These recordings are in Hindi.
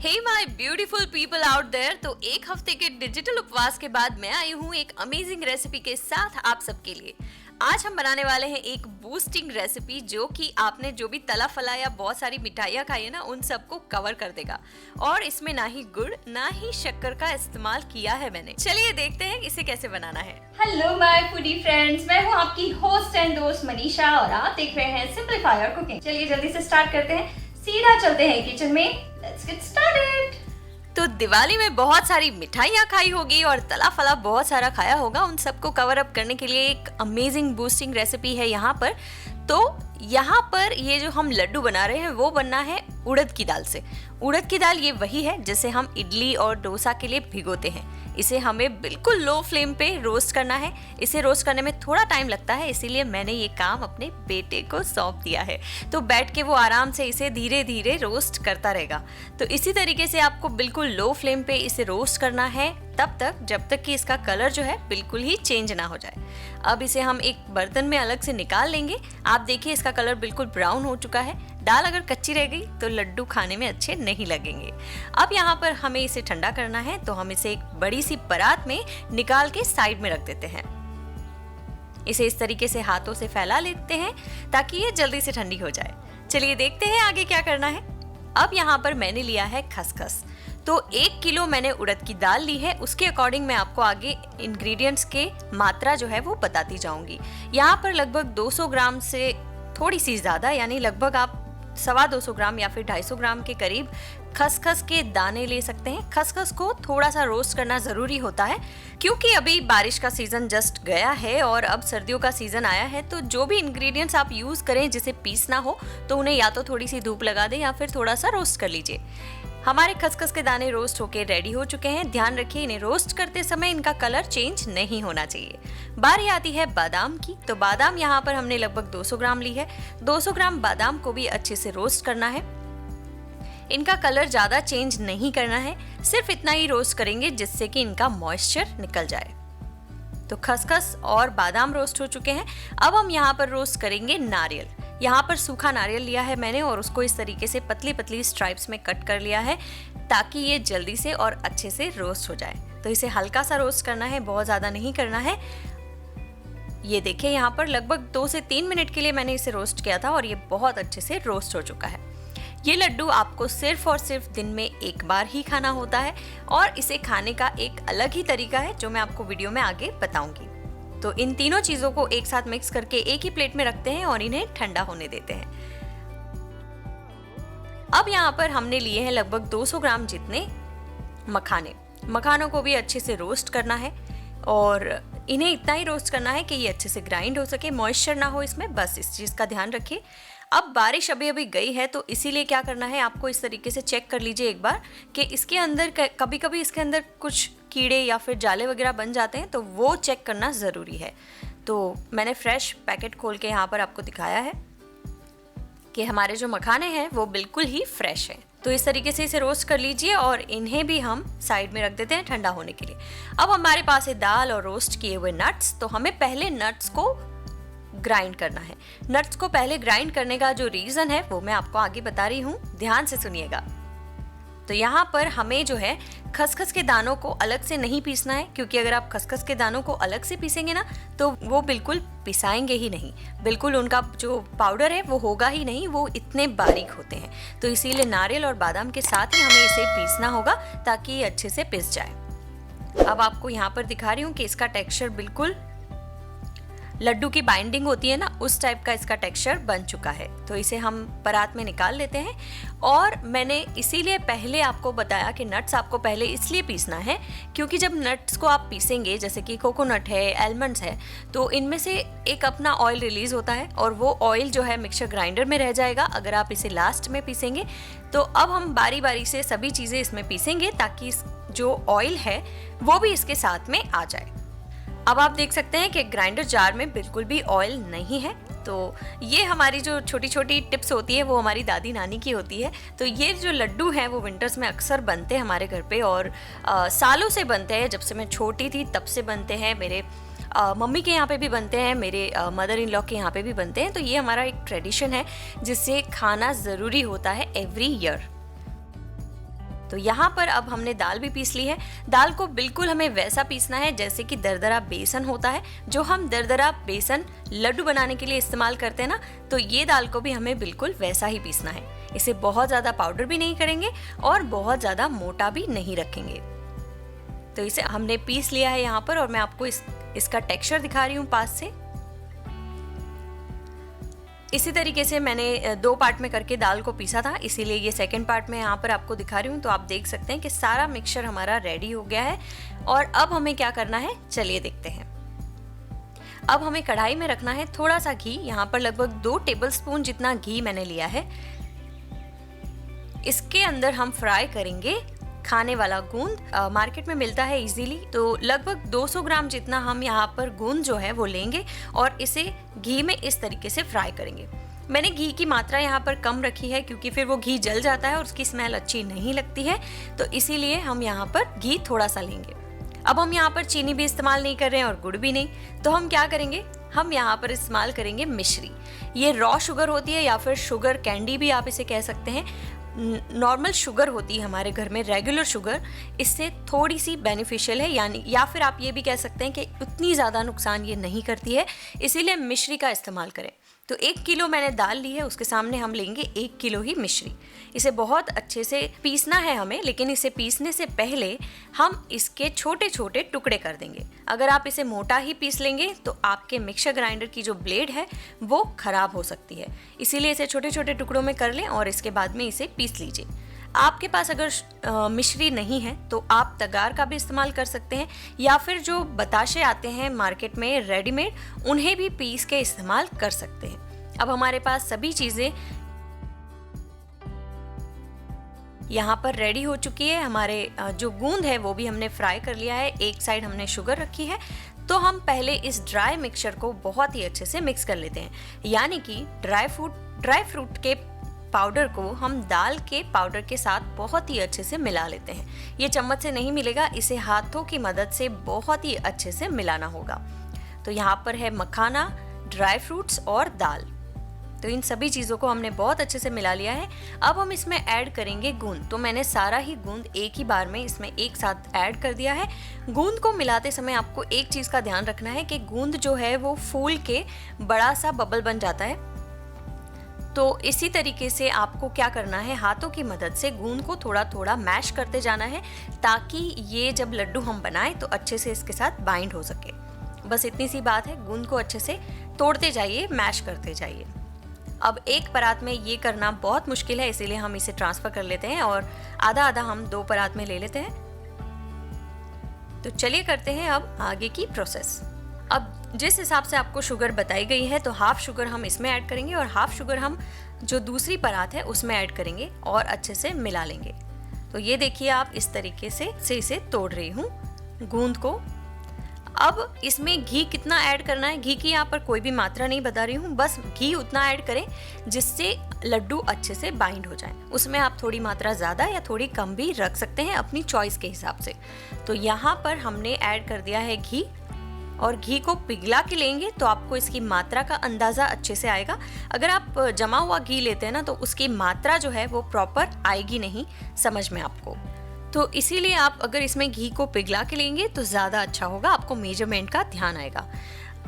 Hey my beautiful people out there. तो एक हफ्ते के डिजिटल उपवास के बाद मैं आई हूँ एक अमेजिंग रेसिपी के साथ आप सबके लिए। आज हम बनाने वाले हैं एक बूस्टिंग रेसिपी जो कि आपने जो भी तला फला या बहुत सारी मिठाइयाँ खाई है ना, उन सबको कवर कर देगा। और इसमें ना ही गुड़ ना ही शक्कर का इस्तेमाल किया है मैंने। चलिए देखते हैं इसे कैसे बनाना है। हेलो माय फूडी फ्रेंड्स, मैं हूँ आपकी होस्ट एंड दोस्त मनीषा और आप देख रहे हैं सिंपलीफाई योर कुकिंग। चलिए जल्दी से स्टार्ट करते हैं, सीधा चलते हैं किचन में। Let's get started. तो दिवाली में बहुत सारी मिठाइयाँ खाई होगी और तला फला बहुत सारा खाया होगा। उन सबको कवर अप करने के लिए एक अमेजिंग बूस्टिंग रेसिपी है यहाँ पर। तो यहाँ पर ये जो हम लड्डू बना रहे हैं वो बनना है उड़द की दाल से। उड़द की दाल ये वही है जिसे हम इडली और डोसा के लिए भिगोते हैं। इसे हमें बिल्कुल लो फ्लेम पे रोस्ट करना है। इसे रोस्ट करने में थोड़ा टाइम लगता है, इसीलिए मैंने ये काम अपने बेटे को सौंप दिया है। तो बैठ के वो आराम से इसे धीरे धीरे रोस्ट करता रहेगा। तो इसी तरीके से आपको बिल्कुल लो फ्लेम पे इसे रोस्ट करना है तब तक जब तक कि इसका कलर जो है बिल्कुल ही चेंज ना हो जाए। अब इसे हम एक बर्तन में अलग से निकाल लेंगे। आप देखिए इसका कलर बिल्कुल ब्राउन हो चुका है। दाल अगर कच्ची रह गई तो लड्डू खाने में अच्छे नहीं लगेंगे। अब यहाँ पर हमें इसे ठंडा करना है, तो हम इसे एक बड़ी सी परात में निकाल के साइड में रख देते हैं। इसे इस तरीके से हाथों से फैला लेते हैं ताकि ये जल्दी से ठंडी हो जाए। चलिए देखते हैं आगे क्या करना है। अब यहाँ पर मैंने लिया है खसखस। तो 1 किलो मैंने उड़द की दाल ली है, उसके अकॉर्डिंग मैं आपको आगे इंग्रेडिएंट्स के मात्रा जो है वो बताती जाऊंगी। यहाँ पर लगभग 200 ग्राम से थोड़ी सी ज़्यादा, यानी लगभग आप 250 ग्राम या फिर 250 ग्राम के करीब खसखस के दाने ले सकते हैं। खसखस को थोड़ा सा रोस्ट करना ज़रूरी होता है क्योंकि अभी बारिश का सीज़न जस्ट गया है और अब सर्दियों का सीज़न आया है। तो जो भी इंग्रेडिएंट्स आप यूज़ करें जिसे पीसना हो तो उन्हें या तो थोड़ी सी धूप लगा दें या फिर थोड़ा सा रोस्ट कर लीजिए। हमारे खसखस के दाने रोस्ट होके रेडी हो चुके हैं। ध्यान रखिए इन्हें रोस्ट करते समय इनका कलर चेंज नहीं होना चाहिए। बारी आती है बादाम की। तो बादाम यहाँ पर हमने लगभग 200 ग्राम ली है। 200 ग्राम बादाम को भी अच्छे से रोस्ट करना है। इनका कलर ज़्यादा चेंज नहीं करना है, सिर्फ इतना ही रोस्ट करेंगे जिससे कि इनका मॉइस्चर निकल जाए। तो खसखस और बादाम रोस्ट हो चुके हैं। अब हम यहाँ पर रोस्ट करेंगे नारियल। यहाँ पर सूखा नारियल लिया है मैंने और उसको इस तरीके से पतली पतली स्ट्राइप्स में कट कर लिया है ताकि ये जल्दी से और अच्छे से रोस्ट हो जाए। तो इसे हल्का सा रोस्ट करना है, बहुत ज़्यादा नहीं करना है। ये देखिए यहाँ पर लगभग 2 से 3 मिनट के लिए मैंने इसे रोस्ट किया था और ये बहुत अच्छे से रोस्ट हो चुका है। ये लड्डू आपको सिर्फ और सिर्फ दिन में एक बार ही खाना होता है और इसे खाने का एक अलग ही तरीका है जो मैं आपको वीडियो में आगे बताऊंगी। तो इन तीनों चीज़ों को एक साथ मिक्स करके एक ही प्लेट में रखते हैं और इन्हें ठंडा होने देते हैं। अब यहाँ पर हमने लिए हैं लगभग 200 ग्राम जितने मखाने। मखानों को भी अच्छे से रोस्ट करना है और इन्हें इतना ही रोस्ट करना है कि ये अच्छे से ग्राइंड हो सके, मॉइस्चर ना हो इसमें, बस इस चीज़ का ध्यान रखिए। अब बारिश अभी अभी गई है तो इसीलिए क्या करना है, आपको इस तरीके से चेक कर लीजिए एक बार कि इसके अंदर कभी कभी इसके अंदर कुछ कीड़े या फिर जाले वगैरह बन जाते हैं, तो वो चेक करना ज़रूरी है। तो मैंने फ्रेश पैकेट खोल के यहाँ पर आपको दिखाया है कि हमारे जो मखाने हैं वो बिल्कुल ही फ्रेश हैं। तो इस तरीके से इसे रोस्ट कर लीजिए और इन्हें भी हम साइड में रख देते हैं ठंडा होने के लिए। अब हमारे पास है दाल और रोस्ट किए हुए नट्स। तो हमें पहले नट्स को ग्राइंड करना है। नट्स को पहले ग्राइंड करने का जो रीज़न है वो मैं आपको आगे बता रही हूँ, ध्यान से सुनिएगा। तो यहाँ पर हमें जो है खसखस के दानों को अलग से नहीं पीसना है, क्योंकि अगर आप खसखस के दानों को अलग से पीसेंगे ना तो वो बिल्कुल पिसाएंगे ही नहीं, बिल्कुल उनका जो पाउडर है वो होगा ही नहीं, वो इतने बारीक होते हैं। तो इसीलिए नारियल और बादाम के साथ ही हमें इसे पीसना होगा ताकि ये अच्छे से पिस जाए। अब आपको यहाँ पर दिखा रही हूँ कि इसका टेक्सचर बिल्कुल लड्डू की बाइंडिंग होती है ना, उस टाइप का इसका टेक्सचर बन चुका है। तो इसे हम परात में निकाल लेते हैं। और मैंने इसीलिए पहले आपको बताया कि नट्स आपको पहले इसलिए पीसना है क्योंकि जब नट्स को आप पीसेंगे, जैसे कि कोकोनट है, एलमंड्स है, तो इनमें से एक अपना ऑयल रिलीज होता है और वो ऑयल जो है मिक्सर ग्राइंडर में रह जाएगा अगर आप इसे लास्ट में पीसेंगे। तो अब हम बारी बारी से सभी चीज़ें इसमें पीसेंगे ताकि जो ऑयल है वो भी इसके साथ में आ जाए। अब आप देख सकते हैं कि ग्राइंडर जार में बिल्कुल भी ऑयल नहीं है। तो ये हमारी जो छोटी छोटी टिप्स होती है वो हमारी दादी नानी की होती है। तो ये जो लड्डू हैं वो विंटर्स में अक्सर बनते हैं हमारे घर पे और सालों से बनते हैं। जब से मैं छोटी थी तब से बनते हैं। मेरे मम्मी के यहाँ पे भी बनते हैं, मेरे मदर इन लॉ के यहाँ पे भी बनते हैं। तो ये हमारा एक ट्रेडिशन है जिससे खाना ज़रूरी होता है एवरी ईयर। तो यहाँ पर अब हमने दाल भी पीस ली है। दाल को बिल्कुल हमें वैसा पीसना है जैसे कि दरदरा बेसन होता है, जो हम दरदरा बेसन लड्डू बनाने के लिए इस्तेमाल करते हैं ना, तो ये दाल को भी हमें बिल्कुल वैसा ही पीसना है। इसे बहुत ज़्यादा पाउडर भी नहीं करेंगे और बहुत ज़्यादा मोटा भी नहीं रखेंगे। तो इसे हमने पीस लिया है यहाँ पर, और मैं आपको इसका टेक्सचर दिखा रही हूँ पास से। इसी तरीके से मैंने 2 पार्ट में करके दाल को पीसा था, इसीलिए ये सेकंड पार्ट में यहाँ पर आपको दिखा रही हूँ। तो आप देख सकते हैं कि सारा मिक्सचर हमारा रेडी हो गया है। और अब हमें क्या करना है, चलिए देखते हैं। अब हमें कढ़ाई में रखना है थोड़ा सा घी। यहाँ पर लगभग 2 टेबलस्पून जितना घी मैंने लिया है। इसके अंदर हम फ्राई करेंगे खाने वाला गूंद। मार्केट में मिलता है इजीली, तो लगभग 200 ग्राम जितना हम यहाँ पर गूंद जो है वो लेंगे और इसे घी में इस तरीके से फ्राई करेंगे। मैंने घी की मात्रा यहाँ पर कम रखी है क्योंकि फिर वो घी जल जाता है और उसकी स्मेल अच्छी नहीं लगती है, तो इसीलिए हम यहाँ पर घी थोड़ा सा लेंगे। अब हम यहाँ पर चीनी भी इस्तेमाल नहीं कर रहे हैं और गुड़ भी नहीं, तो हम क्या करेंगे, हम यहाँ पर इस्तेमाल करेंगे मिश्री। ये रॉ शुगर होती है या फिर शुगर कैंडी भी आप इसे कह सकते हैं। नॉर्मल शुगर होती है हमारे घर में, रेगुलर शुगर, इससे थोड़ी सी बेनिफिशियल है, यानी या फिर आप ये भी कह सकते हैं कि उतनी ज़्यादा नुकसान ये नहीं करती है, इसीलिए मिश्री का इस्तेमाल करें। तो 1 किलो मैंने दाल ली है, उसके सामने हम लेंगे 1 किलो ही मिश्री। इसे बहुत अच्छे से पीसना है हमें, लेकिन इसे पीसने से पहले हम इसके छोटे छोटे टुकड़े कर देंगे। अगर आप इसे मोटा ही पीस लेंगे तो आपके मिक्सर ग्राइंडर की जो ब्लेड है वो खराब हो सकती है, इसीलिए इसे छोटे छोटे टुकड़ों में कर लें और इसके बाद में इसे पीस लीजिए। आपके पास अगर मिश्री नहीं है तो आप तगार का भी इस्तेमाल कर सकते हैं, या फिर जो बताशे आते हैं मार्केट में रेडीमेड, उन्हें भी पीस के इस्तेमाल कर सकते हैं। अब हमारे पास सभी चीज़ें यहाँ पर रेडी हो चुकी है। हमारे जो गूंद है वो भी हमने फ्राई कर लिया है। एक साइड हमने शुगर रखी है, तो हम पहले इस ड्राई मिक्सचर को बहुत ही अच्छे से मिक्स कर लेते हैं, यानी कि ड्राई फ्रूट के पाउडर को हम दाल के पाउडर के साथ बहुत ही अच्छे से मिला लेते हैं। ये चम्मच से नहीं मिलेगा, इसे हाथों की मदद से बहुत ही अच्छे से मिलाना होगा। तो यहाँ पर है मखाना, ड्राई फ्रूट्स और दाल, तो इन सभी चीज़ों को हमने बहुत अच्छे से मिला लिया है। अब हम इसमें ऐड करेंगे गूंद। तो मैंने सारा ही गूंद एक ही बार में इसमें एक साथ ऐड कर दिया है। गूंद को मिलाते समय आपको एक चीज़ का ध्यान रखना है कि गूंद जो है वो फूल के बड़ा सा बबल बन जाता है, तो इसी तरीके से आपको क्या करना है, हाथों की मदद से गूंद को थोड़ा थोड़ा मैश करते जाना है, ताकि ये जब लड्डू हम बनाएं तो अच्छे से इसके साथ बाइंड हो सके। बस इतनी सी बात है, गूंद को अच्छे से तोड़ते जाइए, मैश करते जाइए। अब एक परात में ये करना बहुत मुश्किल है, इसीलिए हम इसे ट्रांसफ़र कर लेते हैं और आधा आधा हम 2 परात में ले लेते हैं। तो चलिए करते हैं अब आगे की प्रोसेस। अब जिस हिसाब से आपको शुगर बताई गई है, तो हाफ शुगर हम इसमें ऐड करेंगे और हाफ शुगर हम जो दूसरी परात है उसमें ऐड करेंगे और अच्छे से मिला लेंगे। तो ये देखिए, आप इस तरीके से इसे तोड़ रही हूँ गूंद को। अब इसमें घी कितना ऐड करना है, घी की यहाँ पर कोई भी मात्रा नहीं बता रही हूँ, बस घी उतना ऐड करें जिससे लड्डू अच्छे से बाइंड हो जाए। उसमें आप थोड़ी मात्रा ज़्यादा या थोड़ी कम भी रख सकते हैं अपनी चॉइस के हिसाब से। तो यहाँ पर हमने ऐड कर दिया है घी, और घी को पिघला के लेंगे तो आपको इसकी मात्रा का अंदाज़ा अच्छे से आएगा। अगर आप जमा हुआ घी लेते हैं ना, तो उसकी मात्रा जो है वो प्रॉपर आएगी नहीं समझ में आपको। तो इसीलिए आप अगर इसमें घी को पिघला के लेंगे तो ज़्यादा अच्छा होगा, आपको मेजरमेंट का ध्यान आएगा।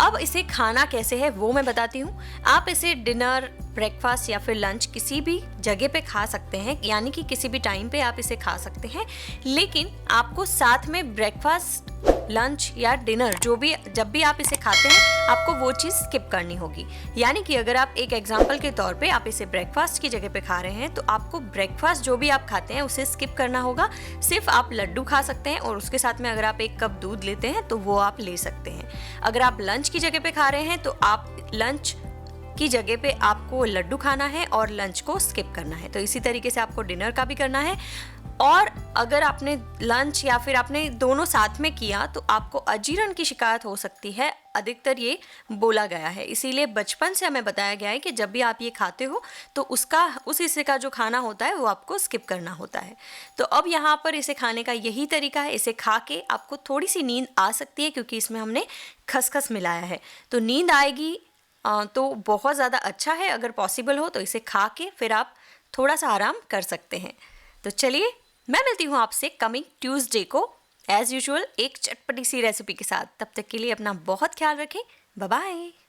अब इसे खाना कैसे है वो मैं बताती हूँ। आप इसे डिनर, ब्रेकफास्ट या फिर लंच किसी भी जगह पे खा सकते हैं, यानी कि किसी भी टाइम पे आप इसे खा सकते हैं, लेकिन आपको साथ में ब्रेकफास्ट, लंच या डिनर जब भी आप इसे खाते हैं, आपको वो चीज़ स्किप करनी होगी। यानी कि अगर आप एक एग्जांपल के तौर पे आप इसे ब्रेकफास्ट की जगह पे खा रहे हैं, तो आपको ब्रेकफास्ट जो भी आप खाते हैं उसे स्किप करना होगा। सिर्फ आप लड्डू खा सकते हैं और उसके साथ में अगर आप 1 कप दूध लेते हैं तो वो आप ले सकते हैं। अगर आप लंच की जगह पे खा रहे हैं तो आप लंच की जगह पे आपको लड्डू खाना है और लंच को स्किप करना है। तो इसी तरीके से आपको डिनर का भी करना है। और अगर आपने लंच या फिर आपने दोनों साथ में किया तो आपको अजीर्ण की शिकायत हो सकती है, अधिकतर ये बोला गया है। इसीलिए बचपन से हमें बताया गया है कि जब भी आप ये खाते हो तो उस हिस्से का जो खाना होता है वो आपको स्किप करना होता है। तो अब यहाँ पर इसे खाने का यही तरीका है। इसे खा के आपको थोड़ी सी नींद आ सकती है, क्योंकि इसमें हमने खसखस मिलाया है, तो नींद आएगी तो बहुत ज़्यादा अच्छा है। अगर पॉसिबल हो तो इसे खा के फिर आप थोड़ा सा आराम कर सकते हैं। तो चलिए मैं मिलती हूँ आपसे कमिंग ट्यूसडे को एज यूजुअल एक चटपटी सी रेसिपी के साथ। तब तक के लिए अपना बहुत ख्याल रखें। Bye bye.